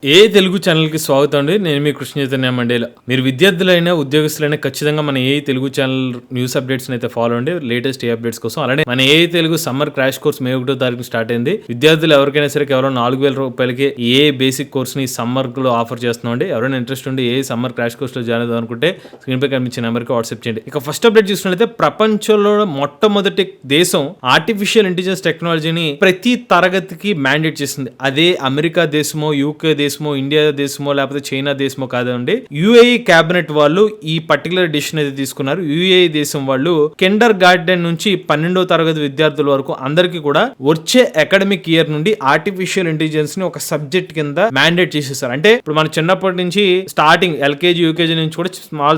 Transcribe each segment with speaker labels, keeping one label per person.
Speaker 1: ఏ తెలుగు ఛానల్కి స్వాగతం అండి. నేను మీ కృష్ణ చైతన్య మండేల. మీరు విద్యార్థులైనా ఉద్యోగస్తులైనా ఖచ్చితంగా మన ఏ తెలుగు ఛానల్ న్యూస్ అప్డేట్స్ అయితే ఫాలో అండి, లేటెస్ట్ ఏ అప్డేట్స్ కోసం. అలానే మన ఏ తెలుగు సమ్మర్ క్రాష్ కోర్స్ మే 1వ తారీఖు స్టార్ట్ అయింది. విద్యార్థులు ఎవరికైనా సరే కేవలం 4,000 రూపాయలకి ఏ బేసిక్ కోర్స్ ని సమ్మర్ లో ఆఫర్ చేస్తున్నాం అండి. ఎవరైనా ఇంట్రెస్ట్ ఉండి ఏ సమ్మర్ క్రాష్ కోర్స్ లో జాయిన్ అవుదాం అనుకుంటే స్క్రీన్ పై కనిపించిన నెంబర్కి వాట్సాప్ చేయండి. ఇక ఫస్ట్ అప్డేట్ చూసినట్లయితే ప్రపంచంలో మొట్టమొదటి దేశం ఆర్టిఫిషియల్ ఇంటెలిజెన్స్ టెక్నాలజీని ప్రతి తరగతికి మ్యాండేట్ చేసింది. అదే అమెరికా దేశమో, యూకే దేశమో, ఇండియా దేశమో, లేకపోతే చైనా దేశమో కాదండి. యుఏఈ క్యాబినెట్ వాళ్ళు ఈ పర్టికులర్ డిసిషన్ అయితే తీసుకున్నారు. యుఏఈ దేశం వాళ్ళు కిండర్ గార్డెన్ నుంచి 12వ తరగతి విద్యార్థుల వరకు అందరికీ కూడా వచ్చే అకాడమిక్ ఇయర్ నుండి ఆర్టిఫిషియల్ ఇంటెలిజెన్స్ ని ఒక సబ్జెక్ట్ కింద మ్యాండేట్ చేసేసారు. అంటే ఇప్పుడు మన చిన్నప్పటి నుంచి స్టార్టింగ్ ఎల్కేజీ యూకేజీ నుంచి కూడా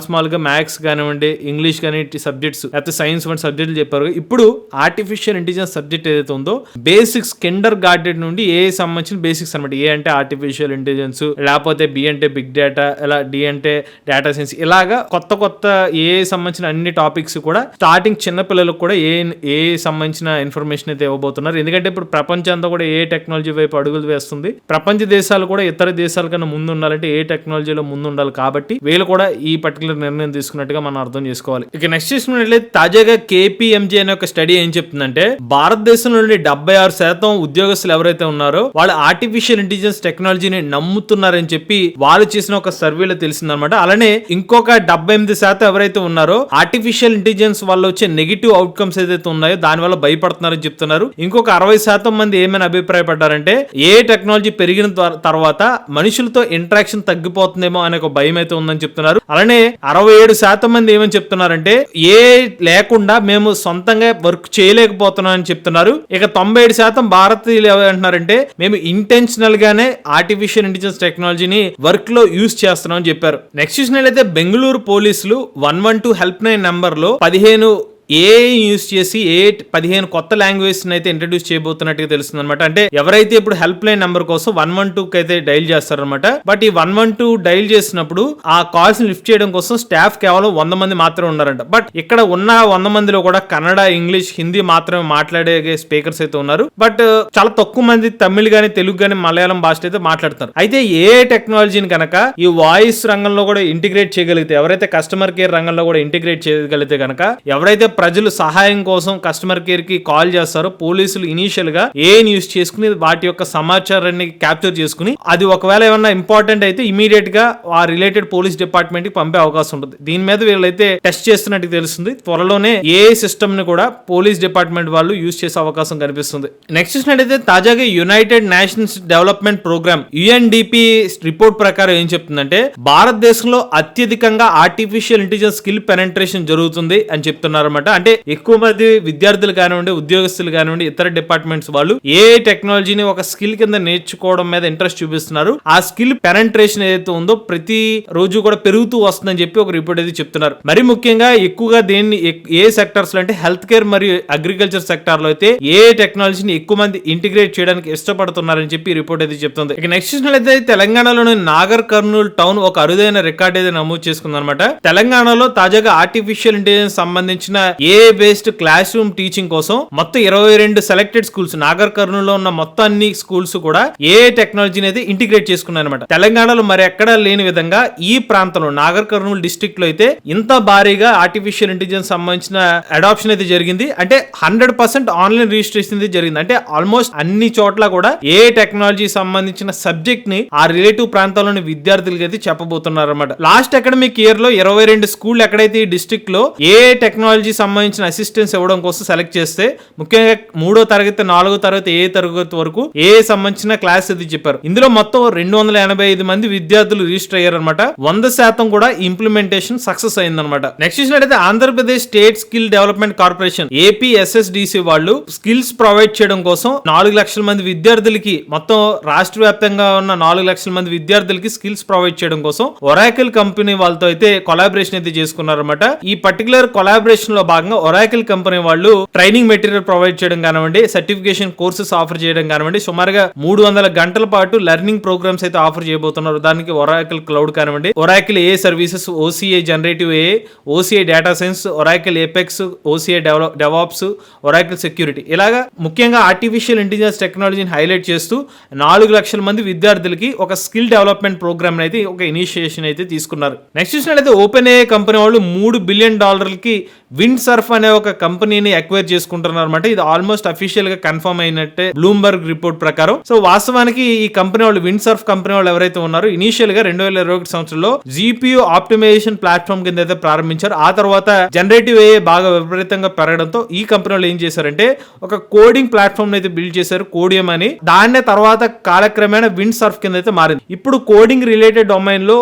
Speaker 1: స్మాల్ గా మ్యాథ్స్ కానివ్వండి, ఇంగ్లీష్ కానీ సబ్జెక్ట్స్, లేకపోతే సైన్స్ వంటి సబ్జెక్టులు చెప్పారు. ఇప్పుడు ఆర్టిఫిషియల్ ఇంటెలిజెన్స్ సబ్జెక్ట్ ఏదైతే ఉందో బేసిక్స్ కిండర్ గార్డెన్ నుండి ఏ సంబంధించిన బేసిక్స్ అనమాట. ఏ అంటే ఆర్టిఫిషియల్ ఇంటెలిజెన్స్, లేకపోతే బి అంటే బిగ్ డేటా, ఇలా డి అంటే డేటా సైన్స్, ఇలాగా కొత్త ఏ సంబంధించిన అన్ని టాపిక్స్ కూడా స్టార్టింగ్ చిన్న పిల్లలకు కూడా ఏ సంబంధించిన ఇన్ఫర్మేషన్ అయితే ఇవ్వబోతున్నారు. ఎందుకంటే ఇప్పుడు ప్రపంచం అంతా కూడా ఏ టెక్నాలజీ వైపు అడుగులు వేస్తుంది. ప్రపంచ దేశాలు కూడా ఇతర దేశాల కన్నా ముందు ఉండాలంటే ఏ టెక్నాలజీలో ముందు ఉండాలి. కాబట్టి వీళ్ళు కూడా ఈ పర్టికులర్ నిర్ణయం తీసుకున్నట్టుగా మనం అర్థం చేసుకోవాలి. ఇక నెక్స్ట్ చూసుకున్నట్లయితే తాజాగా KPMG అనే ఒక స్టడీ ఏం చెప్తుందంటే భారతదేశంలో 76% ఉద్యోగస్తులు ఎవరైతే ఉన్నారో వాళ్ళు ఆర్టిఫిషియల్ ఇంటెలిజెన్స్ టెక్నాలజీని నమ్ముతున్నారని చెప్పి వాళ్ళు చేసిన ఒక సర్వేలో తెలిసిందనమాట. అలానే ఇంకొక 78% ఎవరైతే ఉన్నారో ఆర్టిఫిషియల్ ఇంటెలిజెన్స్ వల్ల వచ్చే నెగిటివ్ అవుట్కమ్స్ ఏదైతే ఉన్నాయో దాని వల్ల భయపడుతున్నారని చెప్తున్నారు. ఇంకొక 60% మంది ఏమైనా అభిప్రాయపడ్డారంటే ఏ టెక్నాలజీ పెరిగిన తర్వాత మనుషులతో ఇంటరాక్షన్ తగ్గిపోతుందేమో అనే ఒక భయం అయితే ఉందని చెప్తున్నారు. అలానే 67% మంది ఏమని చెప్తున్నారంటే ఏ లేకుండా మేము సొంతంగా వర్క్ చేయలేకపోతున్నాం అని చెప్తున్నారు. ఇక 97% భారతీయులు ఏమంటున్నారంటే మేము ఇంటెన్షనల్ గానే ఆర్టిఫిషియల్ ఇంటెలిజెన్స్ టెక్నాలజీని వర్క్ లో యూజ్ చేస్తున్నాం అని చెప్పారు. నెక్స్ట్ చూసినట్లయితే బెంగళూరు పోలీసులు 112 హెల్ప్ లైన్ నంబర్ లో 15 యూజ్ చేసి 15 కొత్త లాంగ్వేజ్ అయితే ఇంట్రడ్యూస్ చేయబోతున్నట్టుగా తెలుస్తుంది అనమాట. అంటే ఎవరైతే ఇప్పుడు హెల్ప్ లైన్ నెంబర్ కోసం 112 అయితే డైల్ చేస్తారనమాట. బట్ ఈ 112 డైల్ చేసినప్పుడు ఆ కాల్స్ ని లిఫ్ట్ చేయడం కోసం స్టాఫ్ కేవలం 100 మంది మాత్రమే ఉన్నారంట. బట్ ఇక్కడ ఉన్న 100 మందిలో కూడా కన్నడ, ఇంగ్లీష్, హిందీ మాత్రమే మాట్లాడే స్పీకర్స్ అయితే ఉన్నారు. బట్ చాలా తక్కువ మంది తమిళ్ గానీ, తెలుగు గానీ, మలయాళం భాష అయితే మాట్లాడతారు. అయితే ఏ టెక్నాలజీని కనుక ఈ వాయిస్ రంగంలో కూడా ఇంటిగ్రేట్ చేయగలిగితే, ఎవరైతే కస్టమర్ కేర్ రంగంలో కూడా ఇంటిగ్రేట్ చేయగలిగితే కనుక, ఎవరైతే ప్రజలు సహాయం కోసం కస్టమర్ కేర్ కి కాల్ చేస్తారో పోలీసులు ఇనీషియల్ గా యూజ్ చేసుకుని వాటి యొక్క సమాచారాన్ని క్యాప్చర్ చేసుకుని అది ఒకవేళ ఏమన్నా ఇంపార్టెంట్ అయితే ఇమీడియట్ గా ఆ రిలేటెడ్ పోలీస్ డిపార్ట్మెంట్ కి పంపే అవకాశం ఉంటుంది. దీని మీద వీళ్ళైతే టెస్ట్ చేస్తున్నట్టు తెలుస్తుంది. త్వరలోనే ఏ సిస్టమ్ ని కూడా పోలీస్ డిపార్ట్మెంట్ వాళ్ళు యూజ్ చేసే అవకాశం కనిపిస్తుంది. నెక్స్ట్ చూసినట్టయితే తాజాగా united nations development programme UNDP report ప్రకారం ఏం చెప్తుందంటే భారతదేశంలో అత్యధికంగా ఆర్టిఫిషియల్ ఇంటెలిజెన్స్ స్కిల్ పెనెట్రేషన్ జరుగుతుంది అని చెప్తున్నారు అన్నమాట. అంటే ఎక్కువ మంది విద్యార్థులు కానివ్వండి, ఉద్యోగస్తులు కానివ్వండి, ఇతర డిపార్ట్మెంట్స్ వాళ్ళు ఏ టెక్నాలజీని ఒక స్కిల్ కింద నేర్చుకోవడం మీద ఇంట్రెస్ట్ చూపిస్తున్నారు. ఆ స్కిల్ పెనెట్రేషన్ ఏదైతే ఉందో ప్రతి రోజు కూడా పెరుగుతూ వస్తుందని చెప్పి ఒక రిపోర్ట్ అయితే చెప్తున్నారు. మరి ముఖ్యంగా ఎక్కువగా దేన్ని ఏ సెక్టర్స్ లో అంటే హెల్త్ కేర్ మరియు అగ్రికల్చర్ సెక్టార్ లో అయితే ఏ టెక్నాలజీని ఎక్కువ మంది ఇంటిగ్రేట్ చేయడానికి ఇష్టపడుతున్నారని చెప్పి రిపోర్ట్ అయితే చెప్తుంది. ఇక నెక్స్ట్ చూసినట్లయితే తెలంగాణలోని నాగర్ కర్నూల్ టౌన్ ఒక అరుదైన రికార్డ్ అయితే నమోదు చేసుకుందన్నమాట. తెలంగాణలో తాజాగా ఆర్టిఫిషియల్ ఇంటెలిజెన్స్ సంబంధించిన బేస్డ్ క్లాస్ రూమ్ టీచింగ్ కోసం మొత్తం 22 సెలెక్టెడ్ స్కూల్స్, నాగర్ కర్నూల్ లో ఉన్న మొత్తం అన్ని స్కూల్స్ కూడా ఏ టెక్నాలజీని అయితే ఇంటిగ్రేట్ చేసుకున్నాయి అనమాట. తెలంగాణలో మరి ఎక్కడా లేని విధంగా ఈ ప్రాంతంలో నాగర్ కర్నూల్ డిస్ట్రిక్ట్ లో అయితే ఇంత భారీగా ఆర్టిఫిషియల్ ఇంటెలిజెన్స్ సంబంధించిన అడాప్షన్ అయితే జరిగింది. అంటే 100% ఆన్లైన్ రిజిస్ట్రేషన్ అయితే జరిగింది. అంటే ఆల్మోస్ట్ అన్ని చోట్ల కూడా ఏ టెక్నాలజీ సంబంధించిన సబ్జెక్ట్ ని ఆ రిలేటివ్ ప్రాంతాల్లోని విద్యార్థులకి అయితే చెప్పబోతున్నారు అనమాట. లాస్ట్ అకాడమిక్ ఇయర్ లో 22 స్కూల్ ఎక్కడైతే ఈ డిస్ట్రిక్ట్ లో ఏ టెక్నాలజీ సంబంధించిన అసిస్టెన్స్ ఇవ్వడం కోసం సెలెక్ట్ చేస్తే ముఖ్యంగా 3వ తరగతి, 4వ తరగతి, ఏ తరగతి వరకు ఏ సంబంధించిన క్లాస్ అది చెప్పారు. ఇందులో మొత్తం 285 మంది విద్యార్థులు రిజిస్టర్ అయ్యారు అనమాట. 100% కూడా ఇంప్లిమెంటేషన్ సక్సెస్ అయిందనమాట. నెక్స్ట్ చూసినట్లయితే Andhra Pradesh state skill development corporation APSSDC వాళ్ళు స్కిల్స్ ప్రొవైడ్ చేయడం కోసం 4 లక్షల మంది విద్యార్థులకి, మొత్తం రాష్ట్ర వ్యాప్తంగా ఉన్న 4 లక్షల మంది విద్యార్థులకి స్కిల్స్ ప్రొవైడ్ చేయడం కోసం ఒరాకిల్ కంపెనీ వాళ్ళతో అయితే కొలాబరేషన్ అయితే చేసుకున్నారన్నమాట. ఈ పర్టికులర్ కొలాబరేషన్ లో భాగంగా ఒరాకిల్ కంపెనీ వాళ్ళు ట్రైనింగ్ మెటీరియల్ ప్రొవైడ్ చేయడం కానివ్వండి, సర్టిఫికేషన్ కోర్సెస్ ఆఫర్ చేయడం కానివ్వండి, సుమారుగా 300 గంటల పాటు లెర్నింగ్ ప్రోగ్రామ్స్ అయితే ఆఫర్ చేయబోతున్నారు. దానికి ఒరాకిల్ క్లౌడ్ కానివ్వండి, Oracle AI services, OCI generative AI, OCI data science, Oracle APEX, OCI DevOps, Oracle security, ఇలాగా ముఖ్యంగా ఆర్టిఫిషియల్ ఇంటెలిజెన్స్ టెక్నాలజీని హైలైట్ చేస్తూ 4 లక్షల మంది విద్యార్థులకి ఒక స్కిల్ డెవలప్మెంట్ ప్రోగ్రామ్ అయితే ఒక ఇనిషియేషన్ అయితే తీసుకున్నారు. నెక్స్ట్ చూసినట్లయితే ఓపెన్ ఏ కంపెనీ వాళ్ళు $3 బిలియన్ విండ్ సర్ఫ్ అనే ఒక కంపెనీని అక్వైర్ చేసుకుంటున్నారు అనమాట. ఇది ఆల్మోస్ట్ అఫీషియల్ గా కన్ఫర్మ్ అయినట్టే బ్లూంబర్గ్ రిపోర్ట్ ప్రకారం. సో వాస్తవానికి ఈ కంపెనీ వాళ్ళు, విండ్ సర్ఫ్ కంపెనీ వాళ్ళు ఎవరైతే ఉన్నారో ఇనిషియల్ గా 2021 సంవత్సరంలో జీపీయూ ఆప్టిమైజేషన్ ప్లాట్ఫామ్ కింద అయితే ప్రారంభించారు. ఆ తర్వాత జనరేటివ్ ఏ బాగా విపరీతంగా పెరగడంతో ఈ కంపెనీ వాళ్ళు ఏం చేశారంటే ఒక కోడింగ్ ప్లాట్ఫామ్ అయితే బిల్డ్ చేశారు, కోడియం అని. దాన్నే తర్వాత కాలక్రమేణా విండ్ సర్ఫ్ కింద అయితే మారింది. ఇప్పుడు కోడింగ్ రిలేటెడ్ డొమైన్ లో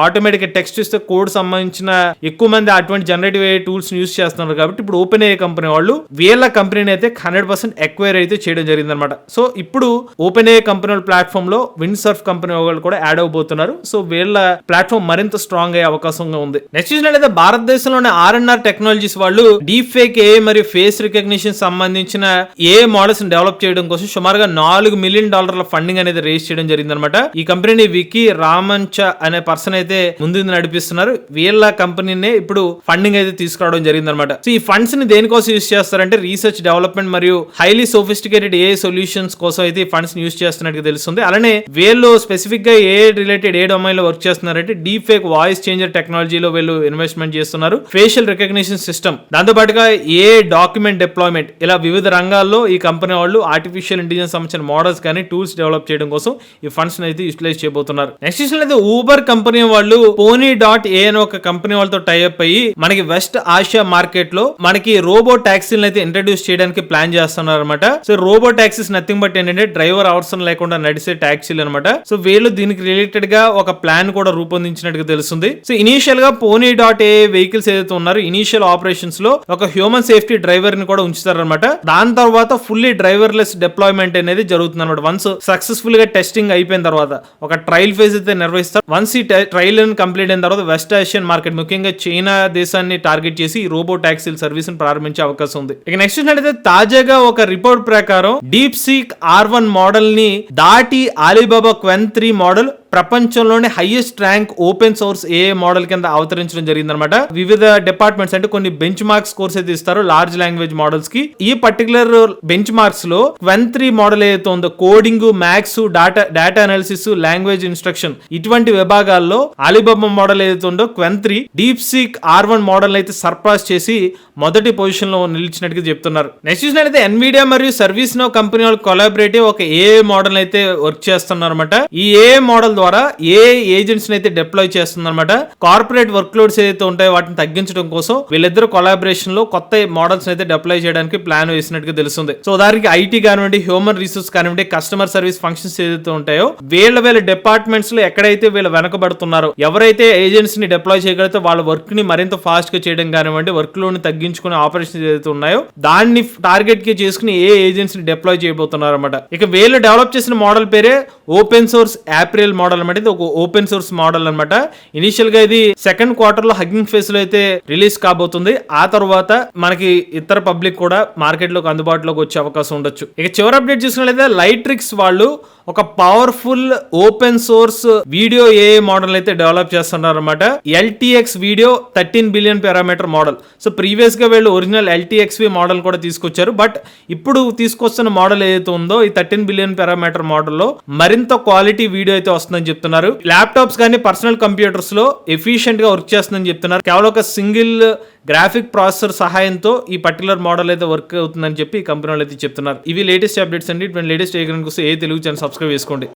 Speaker 1: ఆటోమేటిక్ టెక్స్ట్ ఇస్తే కోడ్ సంబంధించిన ఎక్కువ మంది అటువంటి జనరేటివ్ ఏ టూల్స్ యూస్ చేస్తున్నారు కాబట్టి ఇప్పుడు ఓపెన్ ఏ కంపెనీ వాళ్ళు వీళ్ళ కంపెనీని అయితే 100% ఎక్వైర్ అయితే చేయడం జరిగింది అనమాట. సో ఇప్పుడు ఓపెన్ ఏ కంపెనీ వాళ్ళ ప్లాట్ఫామ్ లో విండ్ సర్ఫ్ కంపెనీ వాళ్ళు కూడా యాడ్ అవబోతున్నారు. సో వీళ్ళ ప్లాట్ఫామ్ మరింత స్ట్రాంగ్ అయ్యే అవకాశంగా ఉంది. నెక్స్ట్ చూసినట్లయితే భారతదేశంలోని R&R టెక్నాలజీస్ వాళ్ళు డీప్ ఫేక్ ఏ మరియు ఫేస్ రికగ్నిషన్ సంబంధించిన ఏ మోడల్స్ డెవలప్ చేయడం కోసం సుమారుగా $4 మిలియన్ ఫండింగ్ అనేది రేస్ చేయడం జరిగింది అనమాట. ఈ కంపెనీని వికీ రామంచ అనే పర్సన్ అయితే ముందు నడిపిస్తున్నారు. వీళ్ళ కంపెనీనే ఇప్పుడు ఫండింగ్ అయితే తీసుకురావడం జరిగింది అనమాట. సో ఈ ఫండ్స్ ని దేనికోసం యూస్ చేస్తారంటే రీసెర్చ్, డెవలప్మెంట్ మరియు హైలీ సోఫిస్టికేటెడ్ ఏ సొల్యూషన్స్ కోసం అయితే ఈ ఫండ్స్ ని యూస్ చేస్తున్నట్టు తెలుస్తుంది. అలానే వీళ్ళు స్పెసిఫిక్ గా ఏ రిలేటెడ్ ఏ డొమైన్ లో వర్క్ చేస్తున్నారంటే డీప్ ఫేక్ వాయిస్ చేంజర్ టెక్నాలజీలో వీళ్ళు ఇన్వెస్ట్మెంట్ చేస్తున్నారు. ఫేషియల్ రికగ్నిషన్ సిస్టమ్, దాంతో పాటుగా ఏ డాక్యుమెంట్ డిప్లాయ్మెంట్, ఇలా వివిధ రంగాల్లో ఈ కంపెనీ వాళ్ళు ఆర్టిఫిషియల్ ఇంటెలిజెన్స్ సంబంధించిన మోడల్స్ కానీ టూల్స్ డెవలప్ చేయడం కోసం ఈ ఫండ్స్ అయితే యూటిలైజ్ చేయబోతున్నారు. నెక్స్ట్ అయితే ఊబర్ కంపెనీ వాళ్ళు Pony.ai అనే ఒక కంపెనీ వాళ్ళతో టైఅప్ అయ్యి మనకి వెస్ట్ ఆసియా మార్కెట్ లో మనకి రోబో టాక్సీలను అయితే ఇంట్రడ్యూస్ చేయడానికి ప్లాన్ చేస్తున్నారు అనమాట. So robo taxis nothing but ఏంటంటే డ్రైవర్ అవసరం లేకుండా నడిసే టాక్సీలు అనమాట. సో వీళ్ళు దీనికి రిలేటెడ్ గా ఒక ప్లాన్ కూడా రూపొందించినట్టుగా తెలుస్తుంది. సో ఇనిషియల్ గా Pony.ai వెహికల్స్ ఏదైతే ఉన్నారో ఇనిషియల్ ఆపరేషన్స్ లో ఒక హ్యూమన్ సేఫ్టీ డ్రైవర్ ని కూడా ఉంచుతారనమాట. దాని తర్వాత ఫుల్లీ డ్రైవర్లెస్ డిప్లాయ్మెంట్ అనేది జరుగుతుంది అనమాట. వన్స్ సక్సెస్ఫుల్ గా టెస్టింగ్ అయిపోయిన తర్వాత ఒక ట్రయల్ ఫేజ్ అయితే నిర్వహిస్తారు. వన్స్ ఈ ట్రయల్ కంప్లీట్ అయిన తర్వాత వెస్ట్ ఏషియన్ మార్కెట్, ముఖ్యంగా చైనా దేశాన్ని టార్గెట్ చేసి రోబో టాక్సీల సర్వీస్ ప్రారంభించే అవకాశం ఉంది. ఇక నెక్స్ట్ అయితే తాజాగా ఒక రిపోర్ట్ ప్రకారం డీప్ సీక్ R1 మోడల్ ని దాటి అలీబాబా Qwen 3 మోడల్ ప్రపంచంలోనే హైయెస్ట్ ర్యాంక్ ఓపెన్ సోర్స్ ఏ మోడల్ కింద అవతరించడం జరిగింది అనమాట. వివిధ డిపార్ట్మెంట్స్ అంటే కొన్ని బెంచ్ మార్క్స్ కోర్స్ అయితే ఇస్తారు లార్జ్ లాంగ్వేజ్ మోడల్స్ కి. ఈ పర్టికులర్ బెంచ్ మార్క్స్ లో Qwen 3 మోడల్ ఏదైతే ఉందో coding, maths, data analysis, language instruction ఇటువంటి విభాగాల్లో అలీబాబా మోడల్ ఏదైతే ఉందో Qwen 3 deep seek R1 model అయితే సర్పాస్ చేసి మొదటి పొజిషన్ లో నిలిచినట్టుగా చెప్తున్నారు. నెక్స్ట్ చూసినట్లయితే ఎన్విడియా మరియు సర్వీస్ నో కంపెనీ వాళ్ళు కొలాబరేటివ్ ఒక ఏ మోడల్ అయితే వర్క్ చేస్తున్నారు అనమాట. ఈ ఏ మోడల్ ద్వారా ఏ ఏజెంట్స్ అయితే డిప్లాయ్ చేస్తుందన్నమాట. కార్పొరేట్ వర్క్ లోడ్స్ ఏదైతే ఉంటాయో వాటిని తగ్గించడం కోసం వీళ్ళిద్దరు కొలాబరేషన్ లో కొత్త మోడల్స్ అయితే డిప్లాయ్ చేయడానికి ప్లాన్ వేసినట్టుగా తెలుస్తుంది. సో దానికి ఐటీ కానివ్వండి, హ్యూమన్ రిసోర్స్ కానివ్వండి, కస్టమర్ సర్వీస్ ఫంక్షన్స్ ఏదైతే ఉంటాయో వీళ్ళ డిపార్ట్మెంట్స్ లో ఎక్కడైతే వీళ్ళు వెనకబడుతున్నారో, ఎవరైతే ఏజెంట్స్ ని డిప్లాయ్ చేయగలిగితే వాళ్ళ వర్క్ ని మరింత ఫాస్ట్ గా చేయడం కానివ్వండి, వర్క్ లోడ్ ని తగ్గించుకునే ఆపరేషన్స్ ఏదైతే ఉన్నాయో దాన్ని టార్గెట్ కి చేసుకుని ఏ ఏజెంట్స్ ని డిప్లాయ్ చేయబోతున్నారు అనమాట. ఇక వీళ్ళు డెవలప్ చేసిన మోడల్ పేరే ఓపెన్ సోర్స్ ఏప్రిల్ మోడల్ అనమాట. ఇది ఒక ఓపెన్ సోర్స్ మోడల్ అనమాట. ఇనిషియల్ గా ఇది సెకండ్ క్వార్టర్ లో హగ్గింగ్ ఫేజ్ లో అయితే రిలీజ్ కాబోతుంది. ఆ తర్వాత మనకి ఇతర పబ్లిక్ కూడా మార్కెట్ లోకి అందుబాటులోకి వచ్చే అవకాశం ఉండొచ్చు. ఇక చివరి అప్డేట్ చూసినట్లయితే లైట్రిక్స్ వాళ్ళు ఒక పవర్ఫుల్ ఓపెన్ సోర్స్ వీడియో ఏ మోడల్ అయితే డెవలప్ చేస్తున్నారు అనమాట. LTX video 13 billion parameter model. So previous గా వీళ్ళు ఒరిజినల్ LTXV మోడల్ కూడా తీసుకొచ్చారు. బట్ ఇప్పుడు తీసుకొస్తున్న మోడల్ ఏదైతే ఉందో ఈ 13 బిలియన్ పారామీటర్ మోడల్లో మరింత క్వాలిటీ వీడియో అయితే వస్తుందని చెప్తున్నారు. ల్యాప్టాప్స్ కానీ పర్సనల్ కంప్యూటర్స్ లో ఎఫిషియెంట్ గా వర్క్ చేస్తుందని చెప్తున్నారు. కేవలం ఒక సింగిల్ గ్రాఫిక్ ప్రాసెసర్ సహాయంతో ఈ పర్టికులర్ మోడల్ అయితే వర్క్ అవుతుందని చెప్పి ఈ కంపెనీ వాళ్ళు అయితే చెప్తున్నారు. ఇవి లేటెస్ట్ అప్డేట్స్ అండి. ఇటువంటి లేటెస్ట్ ఏ తెలుగు ఛానల్ సబ్స్క్రైబ్ చేసుకోండి.